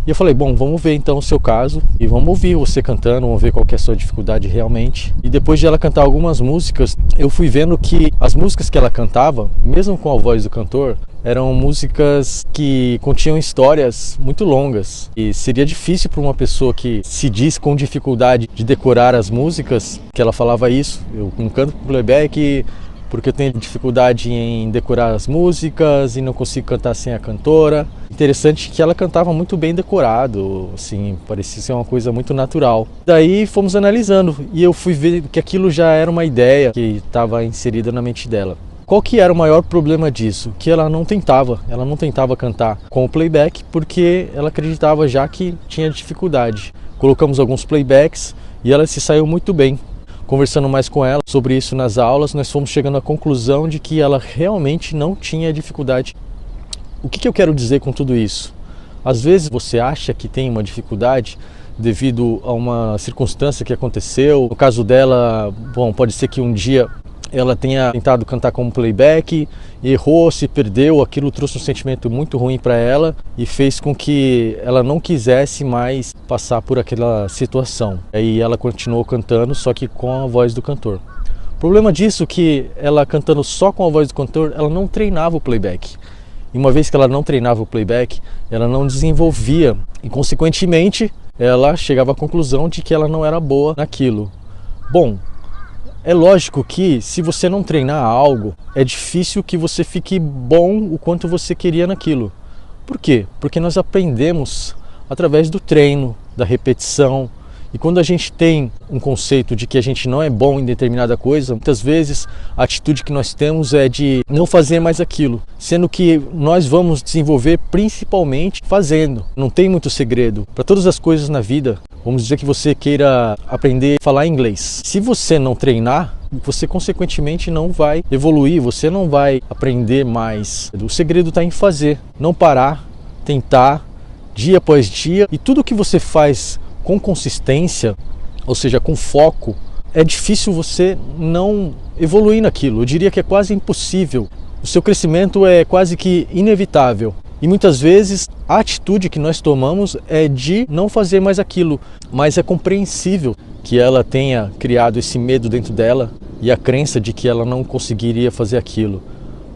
E eu falei, bom, vamos ver então o seu caso e vamos ouvir você cantando, vamos ver qual que é a sua dificuldade realmente. E depois de ela cantar algumas músicas, eu fui vendo que as músicas que ela cantava, mesmo com a voz do cantor, eram músicas que continham histórias muito longas. E seria difícil para uma pessoa que se diz com dificuldade de decorar as músicas, que ela falava isso. Eu não canto playback porque eu tenho dificuldade em decorar as músicas e não consigo cantar sem a cantora. Interessante que ela cantava muito bem decorado, assim, parecia ser uma coisa muito natural. Daí fomos analisando e eu fui ver que aquilo já era uma ideia que estava inserida na mente dela. Qual que era o maior problema disso? Que ela não tentava cantar com o playback porque ela acreditava já que tinha dificuldade. Colocamos alguns playbacks e ela se saiu muito bem. Conversando mais com ela sobre isso nas aulas, nós fomos chegando à conclusão de que ela realmente não tinha dificuldade. O que eu quero dizer com tudo isso? Às vezes você acha que tem uma dificuldade devido a uma circunstância que aconteceu. No caso dela, bom, pode ser que um dia ela tenha tentado cantar como playback, errou, se perdeu, aquilo trouxe um sentimento muito ruim para ela e fez com que ela não quisesse mais passar por aquela situação. Aí ela continuou cantando, só que com a voz do cantor. O problema disso é que ela cantando só com a voz do cantor, ela não treinava o playback. E uma vez que ela não treinava o playback, ela não desenvolvia e, consequentemente, ela chegava à conclusão de que ela não era boa naquilo. Bom, é lógico que se você não treinar algo, é difícil que você fique bom o quanto você queria naquilo. Por quê? Porque nós aprendemos através do treino, da repetição. E quando a gente tem um conceito de que a gente não é bom em determinada coisa, muitas vezes a atitude que nós temos é de não fazer mais aquilo, sendo que nós vamos desenvolver principalmente fazendo. Não tem muito segredo. Para todas as coisas na vida, vamos dizer que você queira aprender a falar inglês. Se você não treinar, você consequentemente não vai evoluir, você não vai aprender mais. O segredo está em fazer, não parar, tentar dia após dia, e tudo que você faz com consistência, ou seja, com foco, é difícil você não evoluir naquilo. Eu diria que é quase impossível. O seu crescimento é quase que inevitável. E muitas vezes a atitude que nós tomamos é de não fazer mais aquilo. Mas é compreensível que ela tenha criado esse medo dentro dela e a crença de que ela não conseguiria fazer aquilo.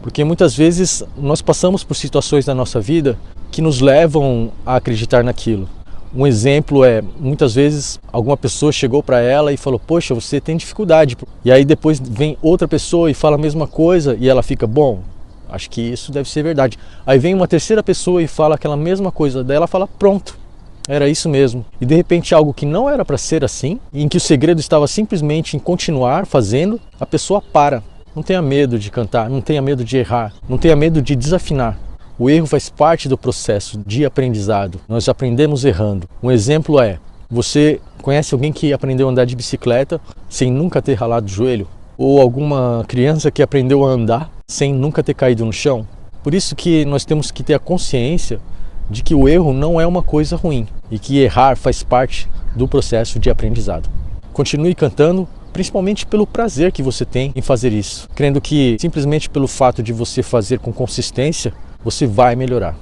Porque muitas vezes nós passamos por situações na nossa vida que nos levam a acreditar naquilo. Um exemplo é, muitas vezes alguma pessoa chegou para ela e falou, poxa, você tem dificuldade. E aí depois vem outra pessoa e fala a mesma coisa e ela fica, bom, acho que isso deve ser verdade. Aí vem uma terceira pessoa e fala aquela mesma coisa, daí ela fala, pronto, era isso mesmo. E de repente algo que não era para ser assim, em que o segredo estava simplesmente em continuar fazendo, a pessoa para. Não tenha medo de cantar, não tenha medo de errar, não tenha medo de desafinar. O erro faz parte do processo de aprendizado. Nós aprendemos errando. Um exemplo é, você conhece alguém que aprendeu a andar de bicicleta sem nunca ter ralado o joelho? Ou alguma criança que aprendeu a andar sem nunca ter caído no chão? Por isso que nós temos que ter a consciência de que o erro não é uma coisa ruim e que errar faz parte do processo de aprendizado. Continue cantando, principalmente pelo prazer que você tem em fazer isso, crendo que simplesmente pelo fato de você fazer com consistência, você vai melhorar.